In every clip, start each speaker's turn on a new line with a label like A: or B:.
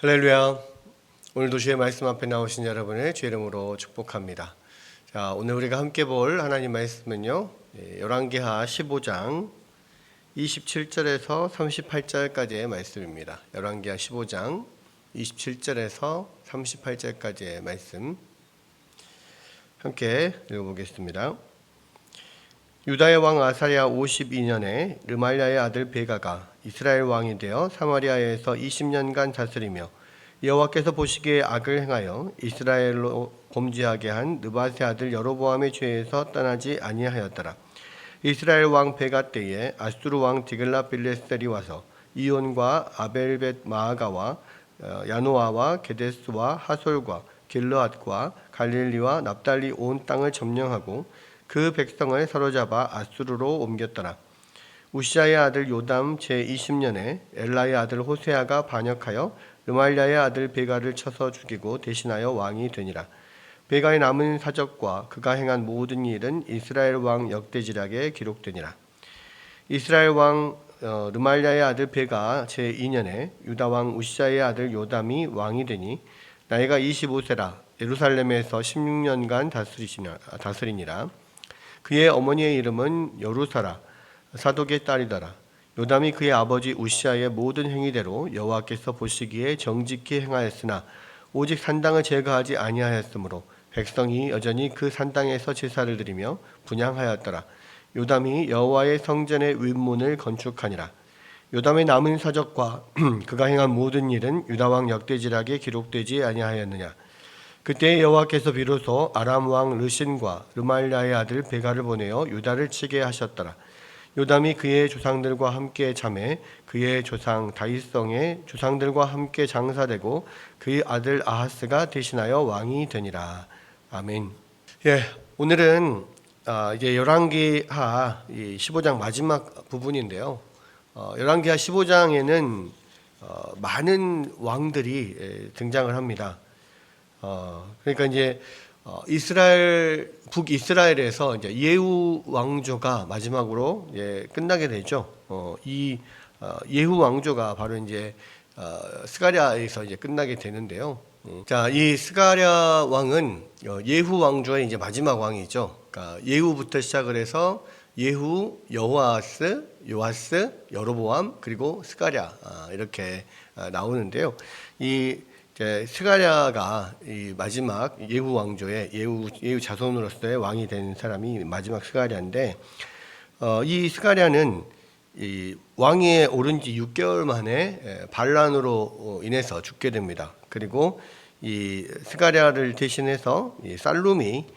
A: 할렐루야. 오늘도 주의 말씀 앞에 나오신 여러분을 주의 이름으로 축복합니다. 자, 오늘 우리가 함께 볼 하나님 말씀은요, 열왕기하 15장 27절에서 38절까지의 말씀입니다. 열왕기하 15장 27절에서 38절까지의 말씀 함께 읽어보겠습니다. 유다의 왕 아사랴 52년에 르말랴의 아들 베가가 이스라엘 왕이 되어 사마리아에서 20년간 다스리며 여호와께서 보시기에 악을 행하여 이스라엘로 범죄하게 한 느밧의 아들 여로보암의 죄에서 떠나지 아니하였더라. 이스라엘 왕 베가 때에 아수르 왕 디글랏빌레셀이 와서 이온과 아벨벳 마아가와 야노아와 게데스와 하솔과 길르앗과 갈릴리와 납달리 온 땅을 점령하고 그 백성을 사로잡아 아수르로 옮겼더라. 우시아의 아들 요담 제20년에 엘라의 아들 호세아가 반역하여 르말랴의 아들 베가를 쳐서 죽이고 대신하여 왕이 되니라. 베가의 남은 사적과 그가 행한 모든 일은 이스라엘 왕 역대지략에 기록되니라. 이스라엘 왕 르말랴의 아들 베가 제2년에 유다 왕 우시아의 아들 요담이 왕이 되니 나이가 25세라. 예루살렘에서 16년간 다스리니라. 그의 어머니의 이름은 여루사라 사독의 딸이더라. 요담이 그의 아버지 우시아의 모든 행위대로 여호와께서 보시기에 정직히 행하였으나 오직 산당을 제거하지 아니하였으므로 백성이 여전히 그 산당에서 제사를 드리며 분향하였더라. 요담이 여호와의 성전의 윗문을 건축하니라. 요담의 남은 사적과 그가 행한 모든 일은 유다 왕 역대지략에 기록되지 아니하였느냐. 그때 여호와께서 비로소 아람 왕 르신과 르말랴의 아들 베가를 보내어 유다를 치게 하셨더라. 요담이 그의 조상들과 함께 잠에 그의 조상 다윗성의 조상들과 함께 장사되고 그의 아들 아하스가 대신하여 왕이 되니라. 아멘. 오늘은 이제 열왕기하 15장 마지막 부분인데요. 열왕기하 15장에는 많은 왕들이 등장을 합니다. 그러니까 이제 북이스라엘에서 이제 예후 왕조가 마지막으로 끝나게 되죠. 이 예후 왕조가 바로 이제 스가랴에서 이제 끝나게 되는데요. 자, 이 스가랴 왕은 예후 왕조의 이제 마지막 왕이죠. 그러니까 예후부터 시작을 해서 예후, 여호아스, 요아스, 여로보암 그리고 스가랴 이렇게 나오는데요. 이 스가랴가 이 마지막 예후 왕조의 예후 자손으로서의 왕이 된 사람이 마지막 스가랴인데, 이 스가랴는 이 왕위에 오른 지 6개월 만에 반란으로 인해서 죽게 됩니다. 그리고 이 스가랴를 대신해서 이 살룸이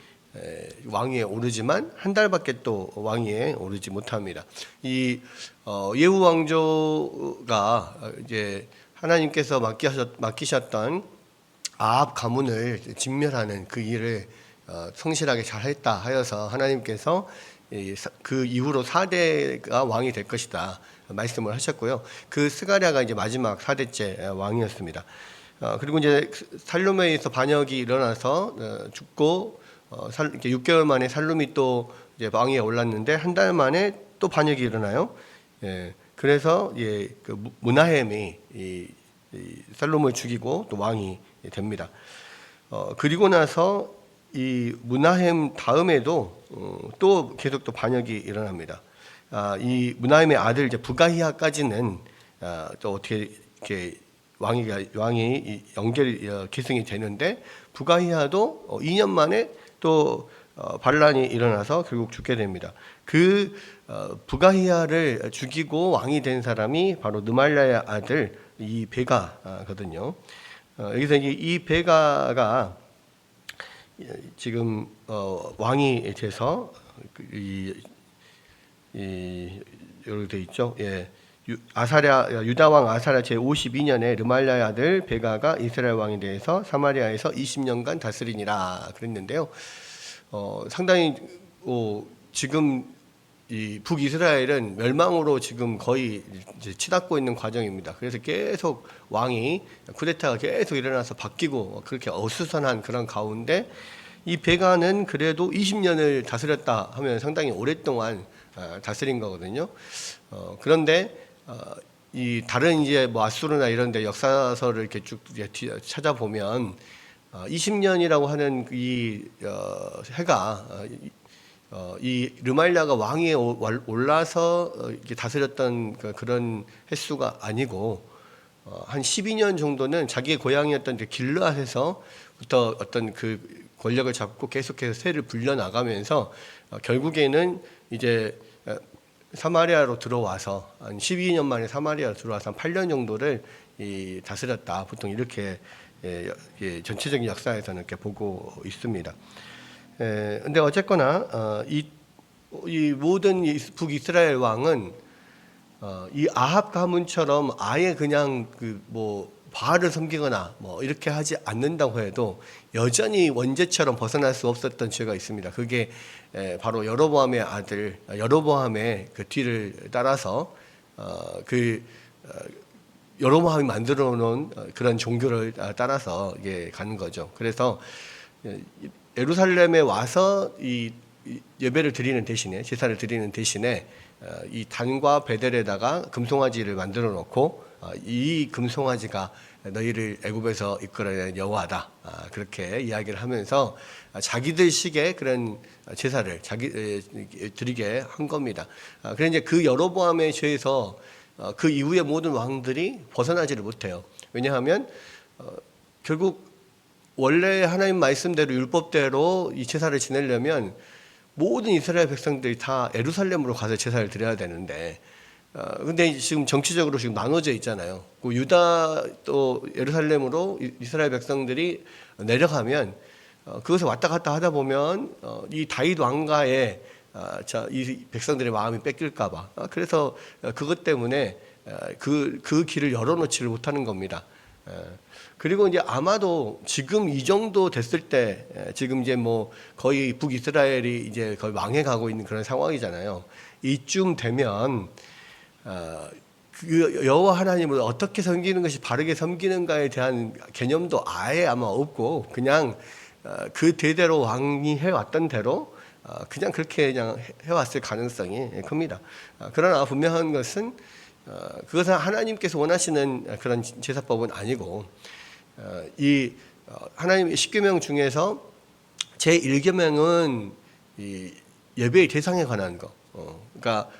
A: 왕위에 오르지만 한 달밖에 또 왕위에 오르지 못합니다. 이 예후 왕조가 이제 하나님께서 맡기셨던 아합 가문을 진멸하는 그 일을 성실하게 잘했다 하여서 하나님께서 그 이후로 4대가 왕이 될 것이다 말씀을 하셨고요. 그 스가랴가 이제 마지막 4대째 왕이었습니다. 그리고 이제 살룸에 의해서 반역이 일어나서 죽고 6개월 만에 살룸이 또 이제 왕위에 올랐는데 한 달 만에 또 반역이 일어나요. 그래서 그 므나헴이 이 살롬을 죽이고 또 왕이 됩니다. 그리고 나서 이 므나헴 다음에도 또 계속 또 반역이 일어납니다. 이 므나헴의 아들 이제 부가히야까지는 또 어떻게 이렇게 왕이 계승이 되는데 부가히야도 2년 만에 또 반란이 일어나서 결국 죽게 됩니다. 그 부가히야를 죽이고 왕이 된 사람이 바로 르말랴의 아들 이 베가거든요. 여기서 이 베가가 지금 왕이 돼서 여기 돼 있죠. 유다 왕 아사랴 제 52년에 르말랴의 아들 베가가 이스라엘 왕이 돼서 사마리아에서 20년간 다스리니라 그랬는데요. 상당히 지금 이 북이스라엘은 멸망으로 지금 거의 이제 치닫고 있는 과정입니다. 그래서 계속 왕이 쿠데타가 계속 일어나서 바뀌고 그렇게 어수선한 그런 가운데 이 베가는 그래도 20년을 다스렸다 하면 상당히 오랫동안 다스린 거거든요. 그런데 이 다른 이제 뭐 아수르나 이런 데 역사서를 이렇게 쭉 찾아보면 20년이라고 하는 이 해가 이 르말리아가 왕위에 올라서 이렇게 다스렸던 그런 횟수가 아니고 한 12년 정도는 자기의 고향이었던 길르앗에서부터 어떤 그 권력을 잡고 계속해서 세를 불려나가면서 결국에는 이제 사마리아로 들어와서 한 12년 만에 사마리아로 들어와서 한 8년 정도를 다스렸다. 보통 이렇게 전체적인 역사에서는 이렇게 보고 있습니다. 근데 어쨌거나 이 모든 북이스라엘 왕은 이 아합 가문처럼 아예 그냥 그 뭐 바알을 섬기거나 뭐 이렇게 하지 않는다고 해도 여전히 원죄처럼 벗어날 수 없었던 죄가 있습니다. 그게 바로 여로보암의 아들 여로보암의 그 뒤를 따라서 여로보암이 만들어 놓은 그런 종교를 따라서 이게 가는 거죠. 그래서 예루살렘에 와서 이 예배를 드리는 대신에 제사를 드리는 대신에 이 단과 베델에다가 금송아지를 만들어 놓고 이 금송아지가 너희를 애굽에서 이끌어낸 여호와다, 그렇게 이야기를 하면서 자기들식의 그런 제사를 드리게 한 겁니다. 그런데 이제 그 여로보암의 죄에서 그 이후의 모든 왕들이 벗어나지를 못해요. 왜냐하면 결국 원래 하나님 말씀대로 율법대로 이 제사를 지내려면 모든 이스라엘 백성들이 다 예루살렘으로 가서 제사를 드려야 되는데, 근데 지금 정치적으로 지금 나눠져 있잖아요. 유다 또 예루살렘으로 이스라엘 백성들이 내려가면 그것을 왔다 갔다 하다 보면 이 다윗 왕가의 이 백성들의 마음이 뺏길까봐, 그래서 그것 때문에 그 길을 열어놓지를 못하는 겁니다. 그리고 이제 아마도 지금 이 정도 됐을 때, 지금 이제 뭐 거의 북이스라엘이 이제 거의 망해가고 있는 그런 상황이잖아요. 이쯤 되면 그 여호와 하나님을 어떻게 섬기는 것이 바르게 섬기는가에 대한 개념도 아예 아마 없고, 그냥 그 대대로 왕이 해왔던 대로 그냥 그렇게 그냥 해왔을 가능성이 큽니다. 그러나 분명한 것은 그것은 하나님께서 원하시는 그런 제사법은 아니고, 이 하나님의 10계명 중에서 제1계명은 이 예배의 대상에 관한 거, 그러니까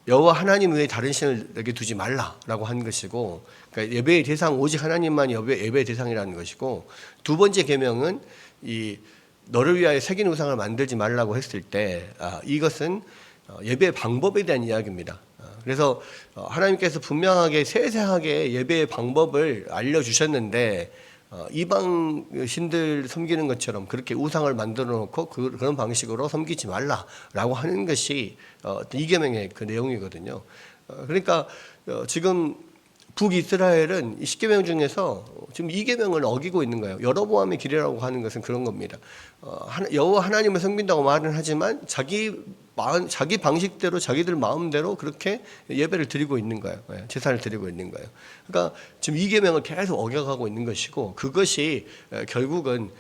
A: 여호와 하나님 외에 다른 신을 내게 두지 말라라고 한 것이고, 그러니까 예배의 대상 오직 하나님만이 예배의 대상이라는 것이고, 두 번째 계명은 이 너를 위하여 새긴 우상을 만들지 말라고 했을 때, 이것은 예배의 방법에 대한 이야기입니다. 그래서 하나님께서 분명하게 세세하게 예배의 방법을 알려주셨는데, 이방 신들 섬기는 것처럼 그렇게 우상을 만들어 놓고 그런 방식으로 섬기지 말라라고 하는 것이 이 계명의 그 내용이거든요. 그러니까 지금 북이스라엘은 이 10계명 중에서 지금 이 계명을 어기고 있는 거예요. 여로보암의 길이라고 하는 것은 그런 겁니다. 여호와 하나님을 섬긴다고 말은 하지만 자기 방식대로 자기들 마음대로 그렇게 예배를 드리고 있는 거예요. 제사를 드리고 있는 거예요. 그러니까 지금 이 계명을 계속 어겨가고 있는 것이고, 그것이 결국은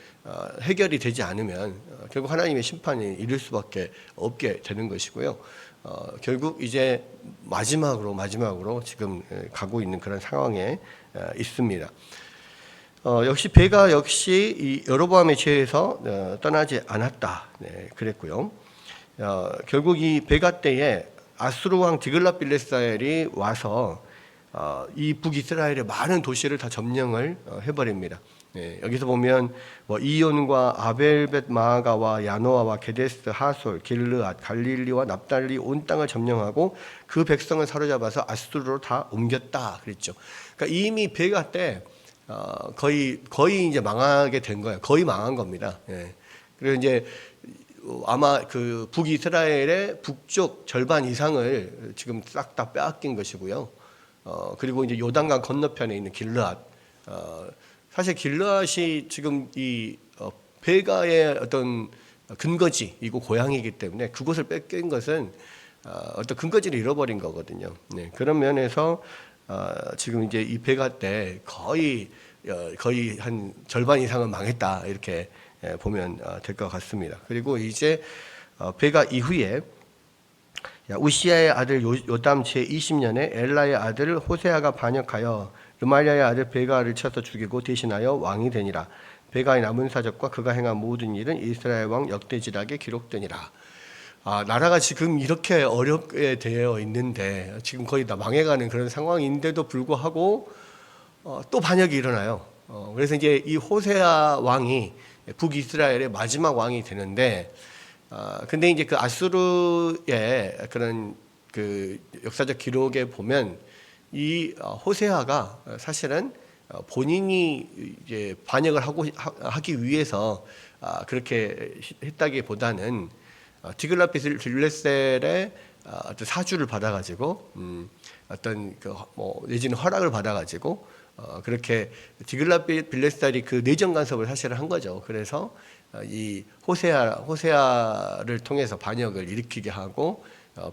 A: 해결이 되지 않으면 결국 하나님의 심판이 이를 수밖에 없게 되는 것이고요. 결국 이제 마지막으로 지금 가고 있는 그런 상황에 있습니다. 역시 배가 역시 이 여로보암의 죄에서 떠나지 않았다, 그랬고요. 결국 이 베가 때에 아수르 왕 디글랏빌레살이 와서 이 북이스라엘의 많은 도시를 다 점령을 해버립니다. 여기서 보면 뭐 이온과 아벨벳 마아가와 야노아와 게데스, 하솔, 길르앗, 갈릴리와 납달리 온 땅을 점령하고 그 백성을 사로잡아서 아수르로 다 옮겼다 그랬죠. 그러니까 이미 베가 때 거의 이제 망하게 된 거예요. 거의 망한 겁니다. 그리고 이제 아마 그 북이스라엘의 북쪽 절반 이상을 지금 싹 다 빼앗긴 것이고요. 그리고 이제 요단강 건너편에 있는 길르앗, 사실 길르앗이 지금 이 베가의 어떤 근거지이고 고향이기 때문에 그곳을 뺏긴 것은 어떤 근거지를 잃어버린 거거든요. 그런 면에서 지금 이제 이 베가 때 거의 한 절반 이상은 망했다, 이렇게 보면 될 것 같습니다. 그리고 이제 베가 이후에 우시아의 아들 요담 제20년에 엘라의 아들 호세아가 반역하여 르말리아의 아들 베가를 쳐서 죽이고 대신하여 왕이 되니라. 베가의 남은 사적과 그가 행한 모든 일은 이스라엘 왕 역대지락에 기록되니라. 나라가 지금 이렇게 어렵게 되어 있는데, 지금 거의 다 망해가는 그런 상황인데도 불구하고 또 반역이 일어나요. 그래서 이제 이 호세아 왕이 북이스라엘의 마지막 왕이 되는데, 근데 이제 그 아수르의 그런 그 역사적 기록에 보면 이 호세아가 사실은 본인이 이제 반역을 하기 위해서 그렇게 했다기보다는 디글랏빌레셀의 어떤 사주를 받아가지고 어떤 내지는 허락을 받아가지고 그렇게 디글랏빌레셀이 그 내정 간섭을 사실은 한 거죠. 그래서 이 호세아를 통해서 반역을 일으키게 하고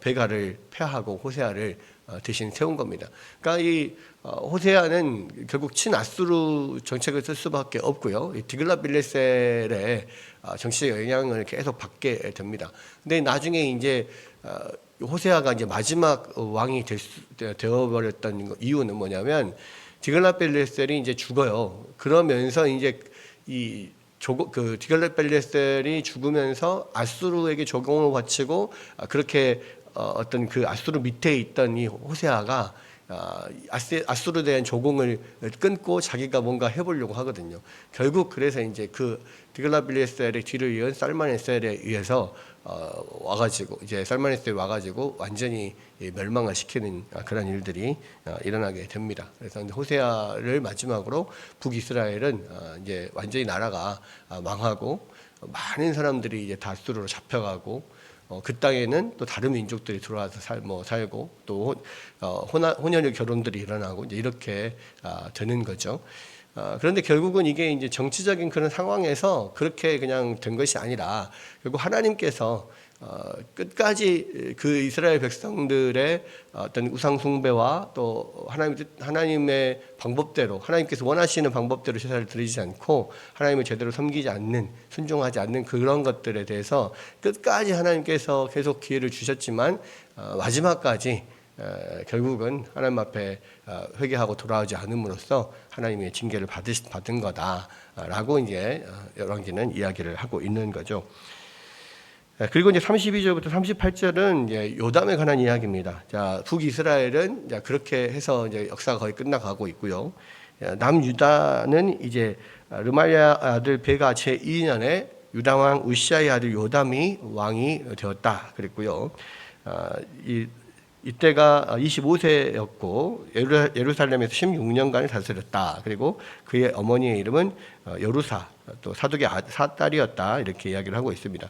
A: 베가를 패하고 호세아를 대신 세운 겁니다. 그러니까 이 호세아는 결국 친아수르 정책을 쓸 수밖에 없고요. 이 디글랏빌레셀의 정치적 영향을 계속 받게 됩니다. 근데 나중에 이제 호세아가 이제 마지막 왕이 되어버렸던 이유는 뭐냐면 디글랏빌레셀이 이제 죽어요. 그러면서 이제 그 디글랏빌레셀이 죽으면서 아수르에게 조공을 바치고 그렇게 어떤 그 아수르 밑에 있던 이 호세아가 아수르에 대한 조공을 끊고 자기가 뭔가 해보려고 하거든요. 결국 그래서 이제 그 디글랏빌레셀의 뒤를 이은 살마네셀에 의해서 와가지고 이제 살마네셀이 와가지고 완전히 멸망을 시키는 그런 일들이 일어나게 됩니다. 그래서 호세아를 마지막으로 북이스라엘은 이제 완전히 나라가 망하고 많은 사람들이 이제 다수로 잡혀가고 그 땅에는 또 다른 민족들이 들어와서 살고 또 혼혈 결혼들이 일어나고 이제 이렇게 되는 거죠. 그런데 결국은 이게 이제 정치적인 그런 상황에서 그렇게 그냥 된 것이 아니라 결국 하나님께서 끝까지 그 이스라엘 백성들의 어떤 우상 숭배와 또 하나님의 방법대로 하나님께서 원하시는 방법대로 제사를 드리지 않고 하나님을 제대로 섬기지 않는 순종하지 않는 그런 것들에 대해서 끝까지 하나님께서 계속 기회를 주셨지만 마지막까지 결국은 하나님 앞에 회개하고 돌아오지 않음으로써 하나님의 징계를 받은 거다라고 이제 열왕기는 이야기를 하고 있는 거죠. 그리고 이제 32절부터 38절은 이제 요담에 관한 이야기입니다. 자, 북이스라엘은 그렇게 해서 이제 역사가 거의 끝나가고 있고요. 남유다는 이제 르말리아 아들 베가 제2년에 유다 왕 우시아의 아들 요담이 왕이 되었다 그랬고요. 이때가 25세였고 예루살렘에서 16년간을 다스렸다. 그리고 그의 어머니의 이름은 여루사, 또 사독의 사딸이었다. 이렇게 이야기를 하고 있습니다.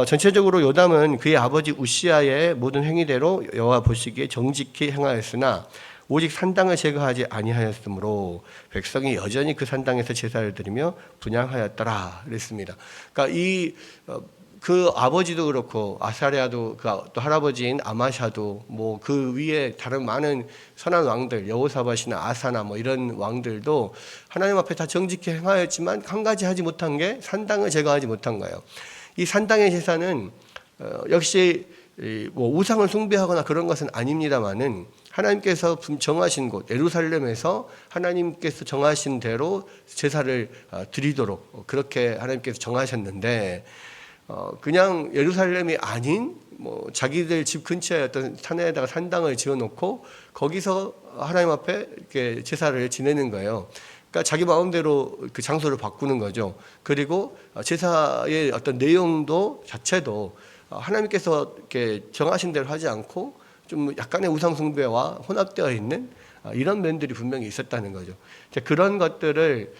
A: 전체적으로 요담은 그의 아버지 우시아의 모든 행위대로 여호와 보시기에 정직히 행하였으나 오직 산당을 제거하지 아니하였으므로 백성이 여전히 그 산당에서 제사를 드리며 분향하였더라. 그랬습니다. 그러니까 그 아버지도 그렇고 아사랴도 또 할아버지인 아마샤도 뭐 그 위에 다른 많은 선한 왕들 여호사밧이나 아사나 뭐 이런 왕들도 하나님 앞에 다 정직히 행하였지만 한 가지 하지 못한 게 산당을 제거하지 못한 거예요. 이 산당의 제사는 역시 뭐 우상을 숭배하거나 그런 것은 아닙니다만은 하나님께서 정하신 곳 예루살렘에서 하나님께서 정하신 대로 제사를 드리도록 그렇게 하나님께서 정하셨는데 그냥 예루살렘이 아닌 뭐 자기들 집 근처에 어떤 산에다가 산당을 지어놓고 거기서 하나님 앞에 이렇게 제사를 지내는 거예요. 그러니까 자기 마음대로 그 장소를 바꾸는 거죠. 그리고 제사의 어떤 내용도 자체도 하나님께서 이렇게 정하신 대로 하지 않고 좀 약간의 우상 숭배와 혼합되어 있는 이런 면들이 분명히 있었다는 거죠. 그런 것들을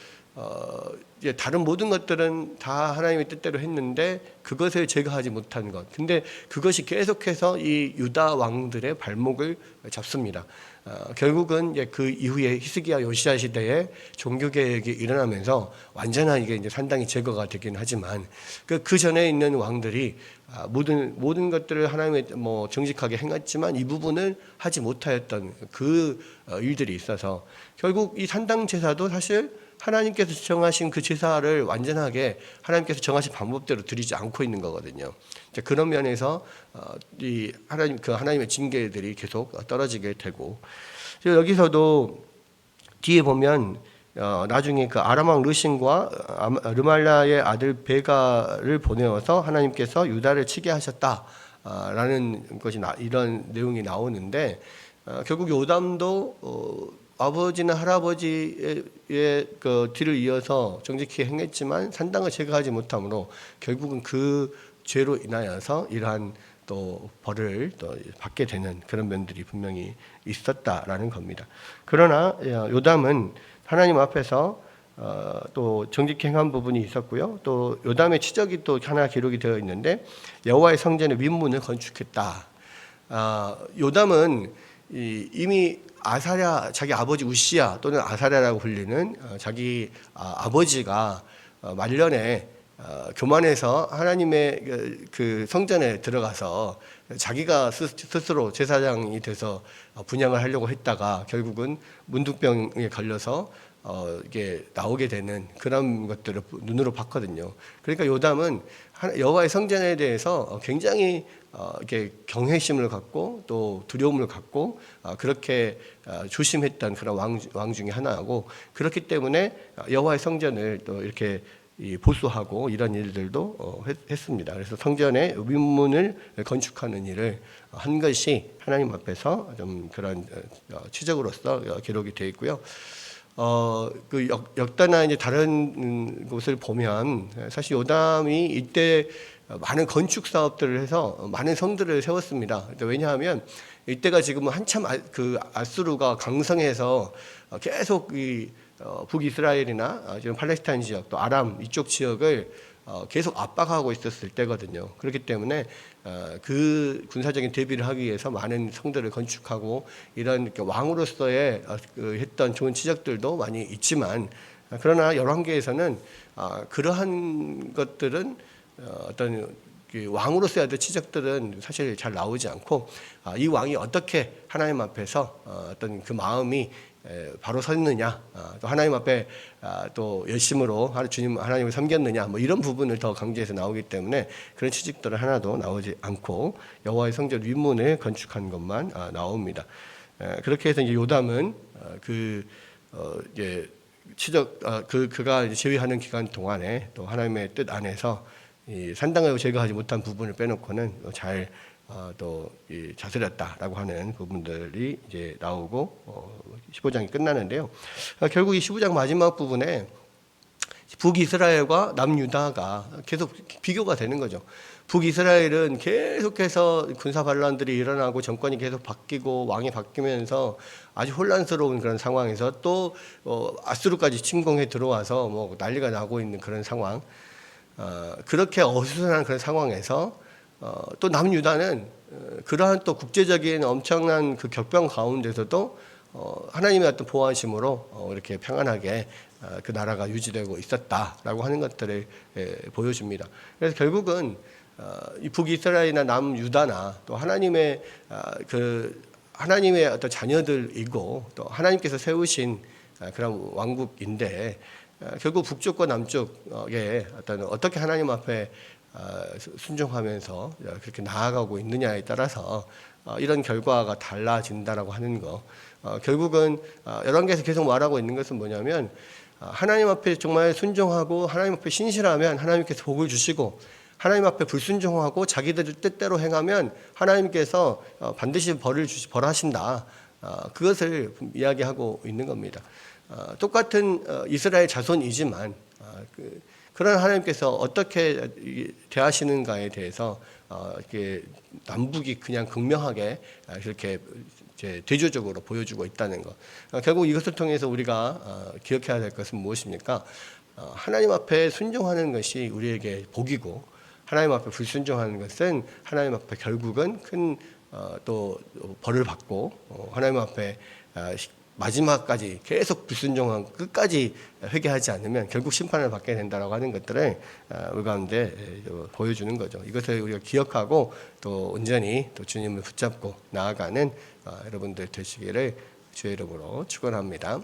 A: 이제 다른 모든 것들은 다 하나님의 뜻대로 했는데 그것을 제거하지 못한 것. 근데 그것이 계속해서 이 유다 왕들의 발목을 잡습니다. 결국은 이제 그 이후에 히스기야 요시야 시대에 종교 개혁이 일어나면서 완전한 이게 이제 산당이 제거가 되긴 하지만 그 전에 있는 왕들이 모든 것들을 하나님의 뭐 정직하게 행했지만 이 부분을 하지 못하였던 그 일들이 있어서 결국 이 산당 제사도 사실 하나님께서 정하신 그 제사를 완전하게 하나님께서 정하신 방법대로 드리지 않고 있는 거거든요. 그런 면에서 이 하나님의 징계들이 계속 떨어지게 되고, 여기서도 뒤에 보면 나중에 그 아람 왕 르신과 르말랴의 아들 베가를 보내어서 하나님께서 유다를 치게 하셨다라는 것이 이런 내용이 나오는데, 결국 요담도 아버지나 할아버지의 그 뒤를 이어서 정직히 행했지만 산당을 제거하지 못함으로 결국은 그 죄로 인하여서 이러한 또 벌을 또 받게 되는 그런 면들이 분명히 있었다라는 겁니다. 그러나 요담은 하나님 앞에서 또 정직히 행한 부분이 있었고요. 또 요담의 치적이 또 하나 기록이 되어 있는데, 여호와의 성전의 윗문을 건축했다. 요담은 이미 아사랴, 자기 아버지 우시야 또는 아사랴라고 불리는 자기 아버지가 말년에 교만해서 하나님의 그 성전에 들어가서 자기가 스스로 제사장이 돼서 분향을 하려고 했다가 결국은 문둥병에 걸려서 이게 나오게 되는 그런 것들을 눈으로 봤거든요. 그러니까 요담은 여호와의 성전에 대해서 굉장히 이렇게 경외심을 갖고 또 두려움을 갖고 그렇게 조심했던 그런 왕 중에 하나하고, 그렇기 때문에 여호와의 성전을 또 이렇게 보수하고 이런 일들도 했습니다. 그래서 성전의 윗문을 건축하는 일을 한 것이 하나님 앞에서 좀 그런 치적으로서 기록이 되어 있고요. 그 역다나 이제 다른 곳을 보면 사실 요담이 이때 많은 건축 사업들을 해서 많은 성들을 세웠습니다. 왜냐하면 이때가 지금 한참 그 아수르가 강성해서 계속 이 북이스라엘이나 지금 팔레스타인 지역 또 아람 이쪽 지역을 계속 압박하고 있었을 때거든요. 그렇기 때문에 그 군사적인 대비를 하기 위해서 많은 성들을 건축하고 이런 왕으로서의 했던 좋은 치적들도 많이 있지만, 그러나 열왕기에서는 그러한 것들은 어떤 왕으로서의 어떤 치적들은 사실 잘 나오지 않고, 이 왕이 어떻게 하나님 앞에서 어떤 그 마음이 바로 섰느냐, 또 하나님 앞에 또 열심으로 주님 하나님을 섬겼느냐, 뭐 이런 부분을 더 강조해서 나오기 때문에 그런 취직들은 하나도 나오지 않고 여호와의 성전 윗문을 건축한 것만 나옵니다. 그렇게 해서 이제 요담은 이제 그가 이제 제위하는 기간 동안에 또 하나님의 뜻 안에서 이 산당을 제거하지 못한 부분을 빼놓고는 잘 또 다스렸다라고 하는 부분들이 이제 나오고 15장이 끝나는데요. 결국 이 15장 마지막 부분에 북이스라엘과 남유다가 계속 비교가 되는 거죠. 북이스라엘은 계속해서 군사 반란들이 일어나고 정권이 계속 바뀌고 왕이 바뀌면서 아주 혼란스러운 그런 상황에서 또 아수르까지 침공해 들어와서 뭐 난리가 나고 있는 그런 상황, 그렇게 어수선한 그런 상황에서 또 남유다는 그러한 또 국제적인 엄청난 그 격변 가운데서도 하나님의 어떤 보호하심으로 이렇게 평안하게 그 나라가 유지되고 있었다라고 하는 것들을 보여줍니다. 그래서 결국은 이 북이스라엘이나 남유다나 또 하나님의 하나님의 어떤 자녀들이고 또 하나님께서 세우신 그런 왕국인데, 결국 북쪽과 남쪽에 어떻게 하나님 앞에 순종하면서 그렇게 나아가고 있느냐에 따라서 이런 결과가 달라진다라고 하는 거. 결국은 열왕기에서 계속 말하고 있는 것은 뭐냐면, 하나님 앞에 정말 순종하고 하나님 앞에 신실하면 하나님께서 복을 주시고, 하나님 앞에 불순종하고 자기들 뜻대로 행하면 하나님께서 반드시 벌하신다. 그것을 이야기하고 있는 겁니다. 똑같은 이스라엘 자손이지만 그런 하나님께서 어떻게 대하시는가에 대해서 이렇게 남북이 그냥 극명하게 이렇게 대조적으로 보여주고 있다는 것. 결국 이것을 통해서 우리가 기억해야 될 것은 무엇입니까? 하나님 앞에 순종하는 것이 우리에게 복이고, 하나님 앞에 불순종하는 것은 하나님 앞에 결국은 큰 또 벌을 받고, 하나님 앞에 마지막까지 계속 불순종한 끝까지 회개하지 않으면 결국 심판을 받게 된다라고 하는 것들을 우리 가운데 보여주는 거죠. 이것을 우리가 기억하고 또 온전히 또 주님을 붙잡고 나아가는 여러분들 되시기를 주의 이름으로 축원합니다.